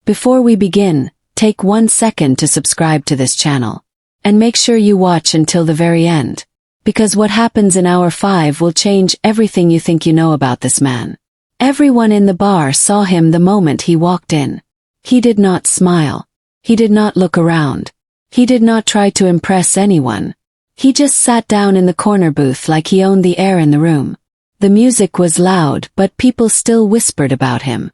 Before we begin, take 1 second to subscribe to this channel. And make sure you watch until the very end. Because what happens in hour 5 will change everything you think you know about this man. Everyone in the bar saw him the moment he walked in. He did not smile. He did not look around. He did not try to impress anyone. He just sat down in the corner booth like he owned the air in the room. The music was loud, but people still whispered about him.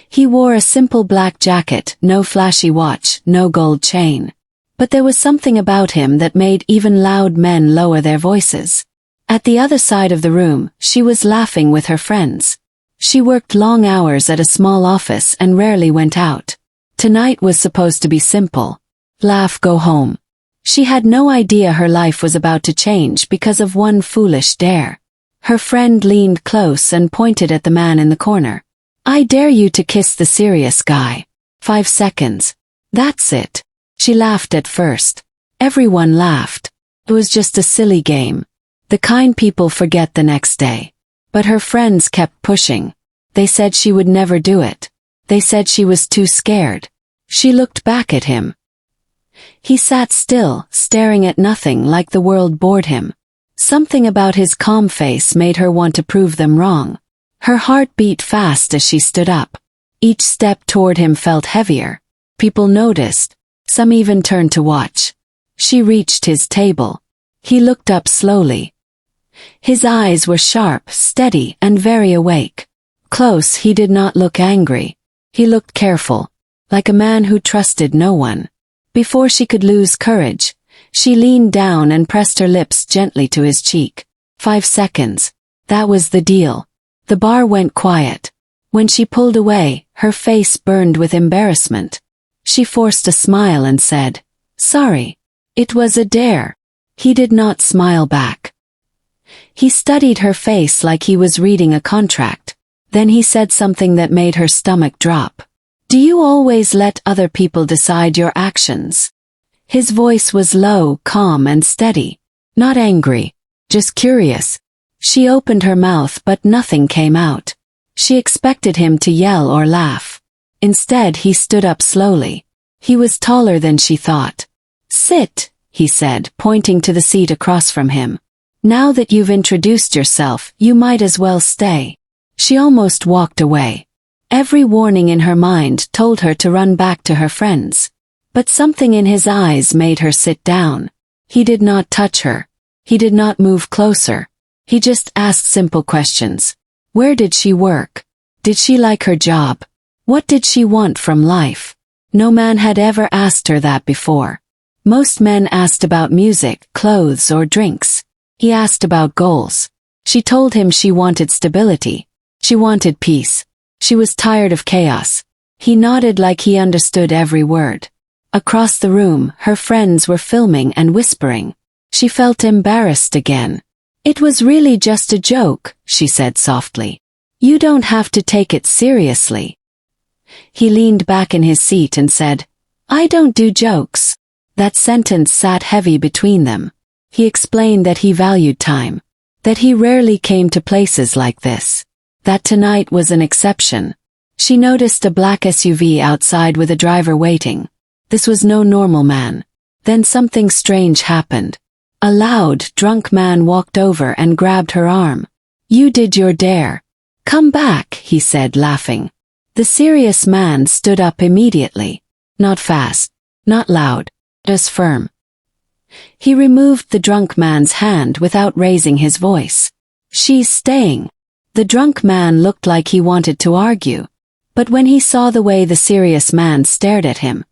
He wore a simple black jacket, no flashy watch, no gold chain. But there was something about him that made even loud men lower their voices. At the other side of the room, she was laughing with her friends. She worked long hours at a small office and rarely went out. Tonight was supposed to be simple. Laugh, go home. She had no idea her life was about to change because of one foolish dare. Her friend leaned close and pointed at the man in the corner. I dare you to kiss the serious guy. 5 seconds. That's it. She laughed at first. Everyone laughed. It was just a silly game. The kind people forget the next day. But her friends kept pushing. They said she would never do it. They said she was too scared. She looked back at him. He sat still, staring at nothing like the world bored him. Something about his calm face made her want to prove them wrong. Her heart beat fast as she stood up. Each step toward him felt heavier. People noticed. Some even turned to watch. She reached his table. He looked up slowly. His eyes were sharp, steady, and very awake. Close, he did not look angry. He looked careful, like a man who trusted no one. Before she could lose courage, she leaned down and pressed her lips gently to his cheek. 5 seconds. That was the deal. The bar went quiet. When she pulled away, her face burned with embarrassment. She forced a smile and said, "Sorry. It was a dare." He did not smile back. He studied her face like he was reading a contract. Then he said something that made her stomach drop. "Do you always let other people decide your actions?" His voice was low, calm, and steady. Not angry, just curious. She opened her mouth but nothing came out. She expected him to yell or laugh. Instead, he stood up slowly. He was taller than she thought. "Sit," he said, pointing to the seat across from him. "Now that you've introduced yourself, you might as well stay." She almost walked away. Every warning in her mind told her to run back to her friends. But something in his eyes made her sit down. He did not touch her. He did not move closer. He just asked simple questions. Where did she work? Did she like her job? What did she want from life? No man had ever asked her that before. Most men asked about music, clothes, or drinks. He asked about goals. She told him she wanted stability. She wanted peace. She was tired of chaos. He nodded like he understood every word. Across the room, her friends were filming and whispering. She felt embarrassed again. "It was really just a joke," she said softly. "You don't have to take it seriously." He leaned back in his seat and said, "I don't do jokes." That sentence sat heavy between them. He explained that he valued time. That he rarely came to places like this. That tonight was an exception. She noticed a black SUV outside with a driver waiting. This was no normal man. Then something strange happened. A loud, drunk man walked over and grabbed her arm. "You did your dare. Come back," he said, laughing. The serious man stood up immediately. Not fast, not loud, just firm. He removed the drunk man's hand without raising his voice. "She's staying." The drunk man looked like he wanted to argue. But when he saw the way the serious man stared at him,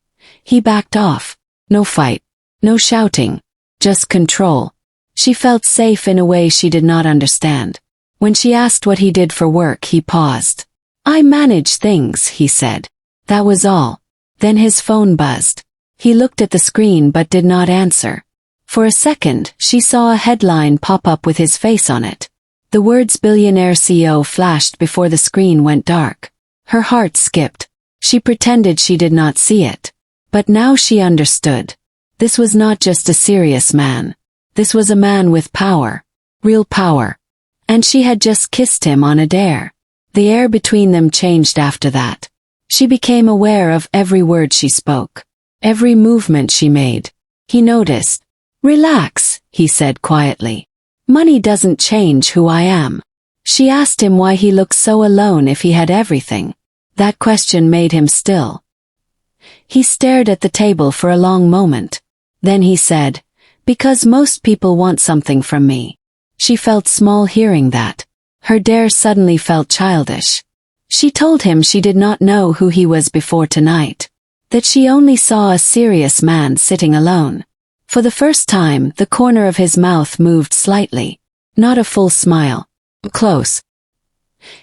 he backed off. No fight. No shouting. Just control. She felt safe in a way she did not understand. When she asked what he did for work, he paused. "I manage things," he said. That was all. Then his phone buzzed. He looked at the screen but did not answer. For a second, she saw a headline pop up with his face on it. The words "billionaire CEO" flashed before the screen went dark. Her heart skipped. She pretended she did not see it. But now she understood. This was not just a serious man. This was a man with power. Real power. And she had just kissed him on a dare. The air between them changed after that. She became aware of every word she spoke, every movement she made. He noticed. "Relax," he said quietly. "Money doesn't change who I am." She asked him why he looked so alone if he had everything. That question made him still. He stared at the table for a long moment. Then he said, "Because most people want something from me." She felt small hearing that. Her dare suddenly felt childish. She told him she did not know who he was before tonight, that she only saw a serious man sitting alone. For the first time, the corner of his mouth moved slightly, not a full smile. Close.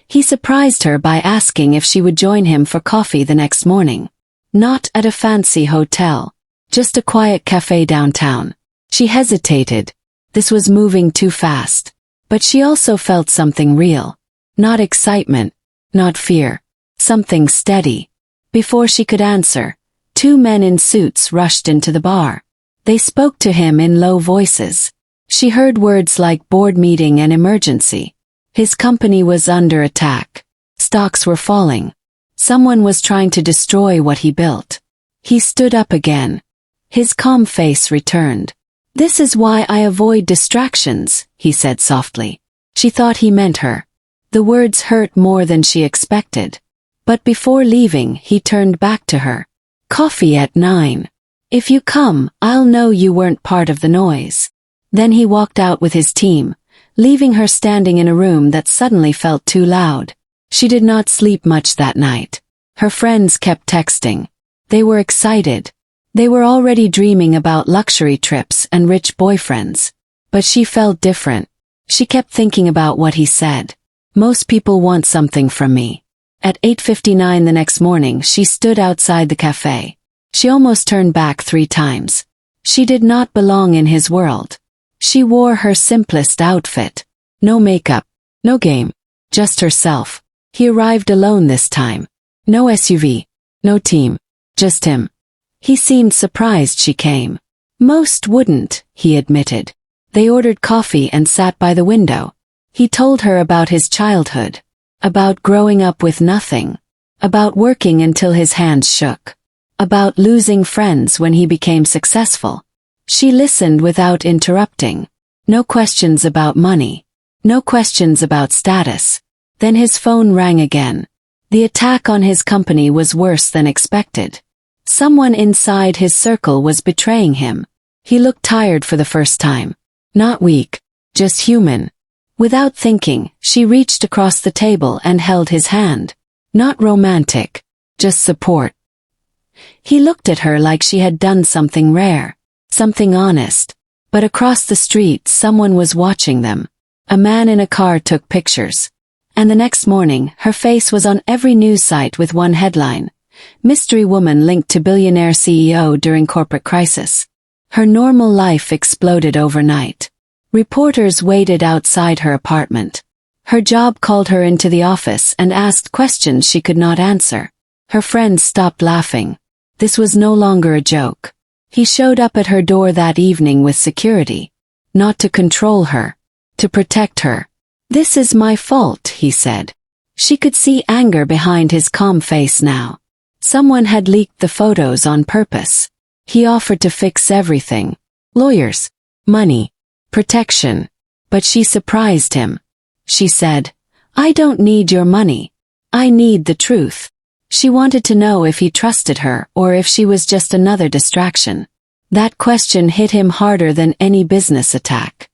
He surprised her by asking if she would join him for coffee the next morning. Not at a fancy hotel, just a quiet cafe downtown. She hesitated. This was moving too fast. But she also felt something real. Not excitement, not fear. Something steady. Before she could answer, two men in suits rushed into the bar. They spoke to him in low voices. She heard words like board meeting and emergency. His company was under attack. Stocks were falling. Someone was trying to destroy what he built. He stood up again. His calm face returned. "This is why I avoid distractions," he said softly. She thought he meant her. The words hurt more than she expected. But before leaving, he turned back to her. "Coffee at 9. If you come, I'll know you weren't part of the noise." Then he walked out with his team, leaving her standing in a room that suddenly felt too loud. She did not sleep much that night. Her friends kept texting. They were excited. They were already dreaming about luxury trips and rich boyfriends. But she felt different. She kept thinking about what he said. "Most people want something from me." At 8:59 the next morning, she stood outside the cafe. She almost turned back 3 times. She did not belong in his world. She wore her simplest outfit. No makeup, no game, just herself. He arrived alone this time. No SUV, no team, just him. He seemed surprised she came. Most wouldn't, he admitted. They ordered coffee and sat by the window. He told her about his childhood, about growing up with nothing, about working until his hands shook, about losing friends when he became successful. She listened without interrupting. No questions about money. No questions about status. Then his phone rang again. The attack on his company was worse than expected. Someone inside his circle was betraying him. He looked tired for the first time. Not weak, just human. Without thinking, she reached across the table and held his hand. Not romantic, just support. He looked at her like she had done something rare, something honest. But across the street, someone was watching them. A man in a car took pictures. And the next morning, her face was on every news site with one headline: "Mystery woman linked to billionaire CEO during corporate crisis." Her normal life exploded overnight. Reporters waited outside her apartment. Her job called her into the office and asked questions she could not answer. Her friends stopped laughing. This was no longer a joke. He showed up at her door that evening with security. Not to control her. To protect her. "This is my fault," he said. She could see anger behind his calm face now. Someone had leaked the photos on purpose. He offered to fix everything. Lawyers. Money. Protection. But she surprised him. She said, "I don't need your money. I need the truth." She wanted to know if he trusted her or if she was just another distraction. That question hit him harder than any business attack.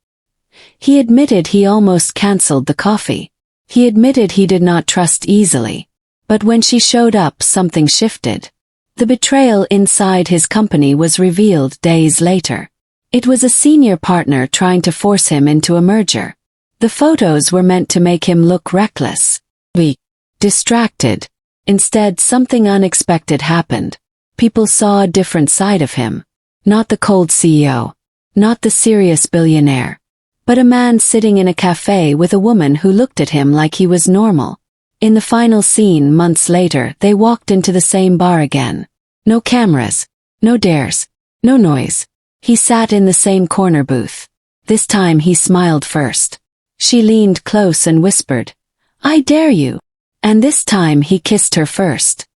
He admitted he almost canceled the coffee. He admitted he did not trust easily. But when she showed up, something shifted. The betrayal inside his company was revealed days later. It was a senior partner trying to force him into a merger. The photos were meant to make him look reckless, weak, distracted. Instead, something unexpected happened. People saw a different side of him. Not the cold CEO. Not the serious billionaire. But a man sitting in a cafe with a woman who looked at him like he was normal. In the final scene, months later, they walked into the same bar again. No cameras. No dares. No noise. He sat in the same corner booth. This time he smiled first. She leaned close and whispered, "I dare you." And this time he kissed her first.